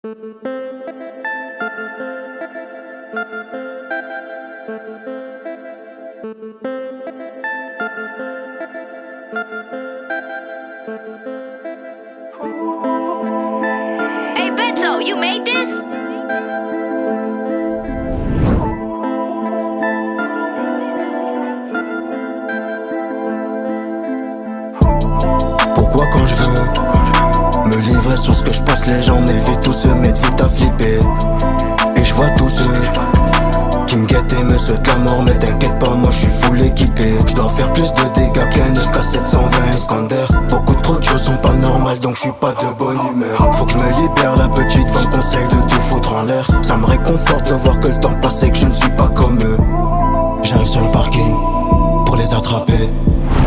Hey Beto, you made this? Pourquoi quand je veux me livrer sur ce que je pense, les gens m'évitent, tous se mettent vite à flipper. Et je vois tous ceux qui me guettent et me souhaitent la mort. Mais t'inquiète pas, moi je suis full équipé. Je dois faire plus de dégâts qu'un FK720 Iskander. Beaucoup trop de choses sont pas normales, donc je suis pas de bonne humeur. Faut que je me libère, la petite femme conseille de tout foutre en l'air. Ça me réconforte de voir que le temps passe et que je ne suis pas comme eux. J'arrive sur le parking pour les attraper.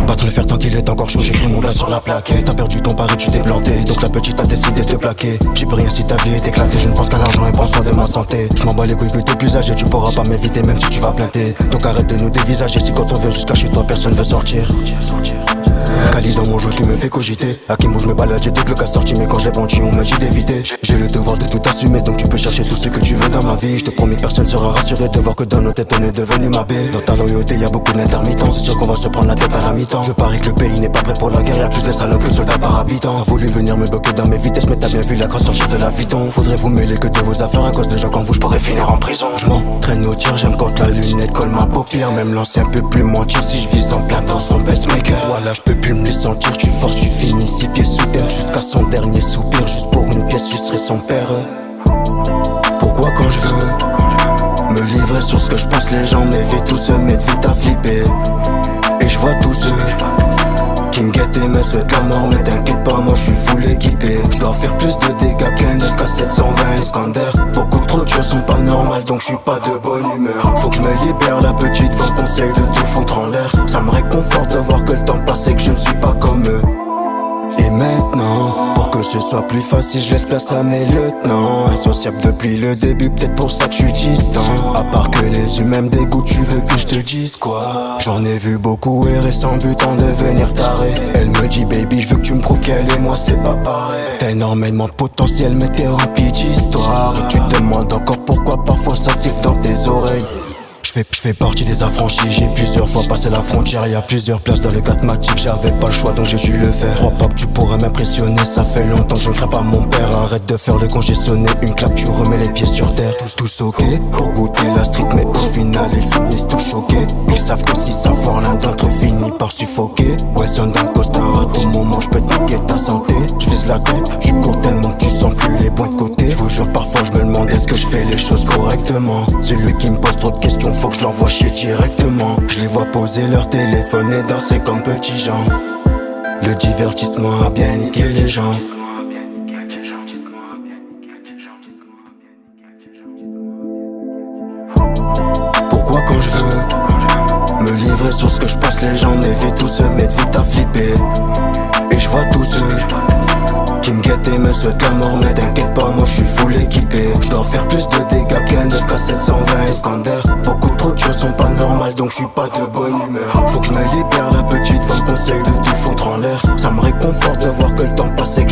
Battre le fer tant qu'il est encore chaud, j'écris mon blast sur la plaquette. T'as perdu ton pari, tu t'es planté, donc la petite a décidé de te plaquer. J'y peux rien si ta vie est éclatée, je ne pense qu'à l'argent et prends soin de ma santé. Je m'en bats les couilles que t'es plus âgé, tu pourras pas m'éviter même si tu vas planter. Donc arrête de nous dévisager, si quand on vient jusqu'à chez toi personne veut sortir. Kali dans mon jeu qui me fait cogiter. À qui je me balade, j'ai deux glocks à sortir, mais quand je l'ai vendu on m'a dit d'éviter. J'ai le devoir de tout assumer, donc tu peux chercher tout ce que tu veux dans ma vie. Je te promets que personne sera rassuré de voir que dans nos têtes on est devenu ma baie. Dans ta loyauté y'a beaucoup d'intermittents, c'est sûr qu'on va se prendre la tête à la mi-temps. Je parie que le pays n'est pas prêt pour la guerre, y'a plus de salopes que soldats par habitant. T'as voulu venir me bloquer dans mes vitesses, mais t'as bien vu la grâce sortir de la Vuitton. Faudrait vous mêler que de vos affaires, à cause de gens comme vous je pourrais finir en prison. Je m'entraîne au tir, j'aime quand la lunette colle ma paupière. Même l'ancien peut plus mentir si je vise en plein dans son pacemaker. Voilà, je peux plus me les sentir, tu forces, tu finis 6 pieds sous terre. Jusqu'à son dernier soupir, juste pour une pièce, tu serais son père. Pourquoi quand je veux me livrer sur ce que je pense, les gens m'évitent, tous se mettent vite à flipper. Et je vois tous ceux qui me guettent et me souhaitent la mort. Mais t'inquiète pas, moi je suis full équipé. Je dois faire plus de dégâts qu'un FK720 Iskander. Beaucoup trop de choses sont pas normales, donc je suis pas de bonne humeur. Faut que je me libère, la petite femme conseille de tout foutre en l'air. Ça me réconforte de voir que le temps passe et que je ne suis pas comme eux. Et maintenant, pour que ce soit plus facile, je laisse place à mes lieutenants. Insociable depuis le début, peut-être pour ça que je suis distant. À part que les humains me dégoûtent, tu veux que je te dise quoi? J'en ai vu beaucoup errer sans but en devenir taré. Elle me dit baby, je veux que tu me prouves qu'elle et moi c'est pas pareil. T'as énormément de potentiel mais t'es rempli d'histoire. Et tu te demandes encore pourquoi parfois ça siffle dans tes oreilles. Je fais partie des affranchis, j'ai plusieurs fois passé la frontière. Y'a plusieurs places dans le catmatique, j'avais pas le choix donc j'ai dû le faire. Crois pas que tu pourras m'impressionner, ça fait longtemps que je ne crains pas mon père. Arrête de faire le congestionné, une claque tu remets les pieds sur terre. Tous ok pour goûter la street, mais au final ils finissent tous choqués. Ils savent que si savoir l'un d'entre eux finit par suffoquer. Ouais son dans le costard, à tout moment je peux niquer ta santé. Je vise la tête, je cours tellement que tu sens plus les points de côté. Je vous jure parfois je me demande est-ce que je fais les choses correctement. Celui qui me pose trop de questions, faut que je l'envoie chier directement. Je les vois poser leur téléphone et danser comme petits gens. Le divertissement a bien niqué les gens. Pourquoi quand je veux me livrer sur ce que je pense, les gens m'évitent, tous se mettent vite à flipper. Et je vois tous ceux qui me guettent et me souhaitent la mort. Mais t'inquiète pas, moi je suis full équipé. Je dois faire plus de dégâts qu'un FK720 Iskander. Beaucoup trop de choses sont pas normales, donc je suis pas de bonne humeur. Faut que je me libère, la petite femme conseille de tout foutre en l'air. Ça me réconforte de voir que le temps passe et